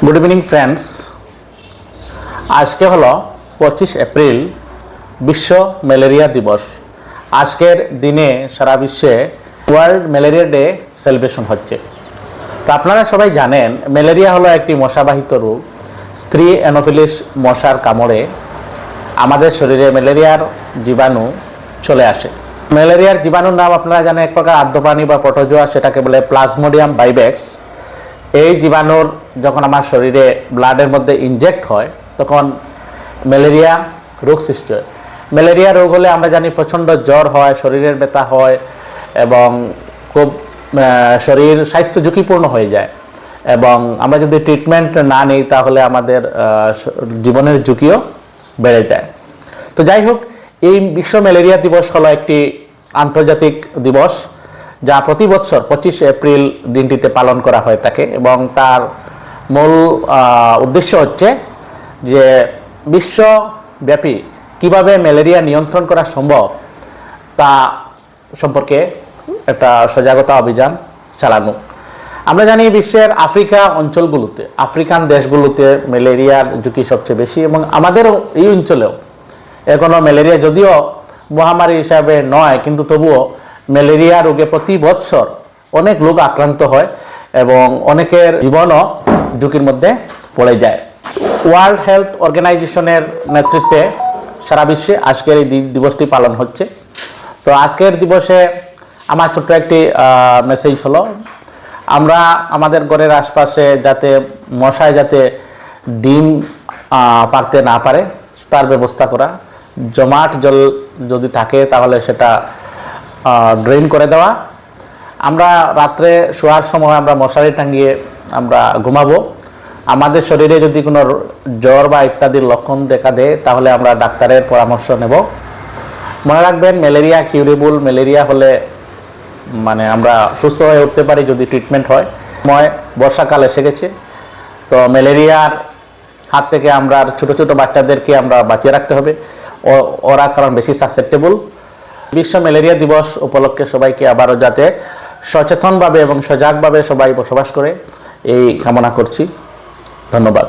Good evening friends. আজকে হলো 25 April বিশ্ব ম্যালেরিয়া দিবস। আজকের দিনে সারা বিশ্বে ওয়ার্ল্ড ম্যালেরিয়া ডে সেলিব্রেশন হচ্ছে। তো আপনারা সবাই জানেন ম্যালেরিয়া হলো একটি মশাবাহিত রোগ। স্ত্রী অ্যানোফিলিস মশার কামড়ে আমাদের শরীরে ম্যালেরিয়ার জীবাণু চলে আসে। ম্যালেরিয়ার জীবাণুর নাম আপনারা জানেন এক প্রকার আর্দ্রপ্রাণী বা পটোজোয়া, সেটাকে বলে প্লাজমোডিয়াম ভাইভ্যাক্স। এই জীবাণুর যখন আমার শরীরে ব্লাডের মধ্যে ইনজেক্ট হয় তখন ম্যালেরিয়া রোগ সৃষ্টি হয়। ম্যালেরিয়া রোগ হলে আমরা জানি প্রচণ্ড জ্বর হয়, শরীরের ব্যথা হয় এবং খুব শরীর স্বাস্থ্য ঝুঁকিপূর্ণ হয়ে যায়, এবং আমরা যদি ট্রিটমেন্ট না নিই তাহলে আমাদের জীবনের ঝুঁকিও বেড়ে যায়। তো যাই হোক, এই বিশ্ব ম্যালেরিয়া দিবস হলো একটি আন্তর্জাতিক দিবস যা প্রতি বছর 25 এপ্রিল দিনটিতে পালন করা হয়ে থাকে, এবং তার মূল উদ্দেশ্য হচ্ছে যে বিশ্বব্যাপী কিভাবে ম্যালেরিয়া নিয়ন্ত্রণ করা সম্ভব তা সম্পর্কে একটা সজাগতা অভিযান চালানো। আমরা জানি বিশ্বের আফ্রিকা অঞ্চলগুলোতে, আফ্রিকান দেশগুলোতে ম্যালেরিয়ার ঝুঁকি সবচেয়ে বেশি, এবং আমাদেরও এই অঞ্চলেও এখনও ম্যালেরিয়া যদিও মহামারী হিসাবে নয়, কিন্তু তবুও ম্যালেরিয়া রোগে প্রতি বছর অনেক লোক আক্রান্ত হয় এবং অনেকের জীবনও ঝুঁকির মধ্যে পড়ে যায়। ওয়ার্ল্ড হেলথ অর্গানাইজেশনের নেতৃত্বে সারা বিশ্বে আজকের এই দিবসটি পালন হচ্ছে। তো আজকের দিবসে আমার ছোট্ট একটি মেসেজ হলো, আমরা আমাদের ঘরের আশপাশে যাতে মশায় যাতে ডিম পারতে না পারে তার ব্যবস্থা করা, জমাট জল যদি থাকে তাহলে সেটা ড্রেন করে দেওয়া। আমরা রাত্রে শোয়ার সময় আমরা মশারি টাঙিয়ে আমরা ঘুমাবো। আমাদের শরীরে যদি কোনো জ্বর বা ইত্যাদির লক্ষণ দেখা দেয় তাহলে আমরা ডাক্তারের পরামর্শ নেব। মনে রাখবেন ম্যালেরিয়া কিউরেবল। ম্যালেরিয়া হলে আমরা সুস্থ হয়ে উঠতে পারি যদি ট্রিটমেন্ট হয়। বর্ষাকাল এসে গেছে, তো ম্যালেরিয়ার হাত থেকে আমরা ছোট ছোট বাচ্চাদেরকে আমরা বাঁচিয়ে রাখতে হবে, ওরা কারণ বেশি সাসেপ্টেবল। বিশ্ব ম্যালেরিয়া দিবস উপলক্ষে সবাইকে আবারও যাতে সচেতনভাবে এবং সজাগভাবে সবাই বসবাস করে এই কামনা করছি। ধন্যবাদ।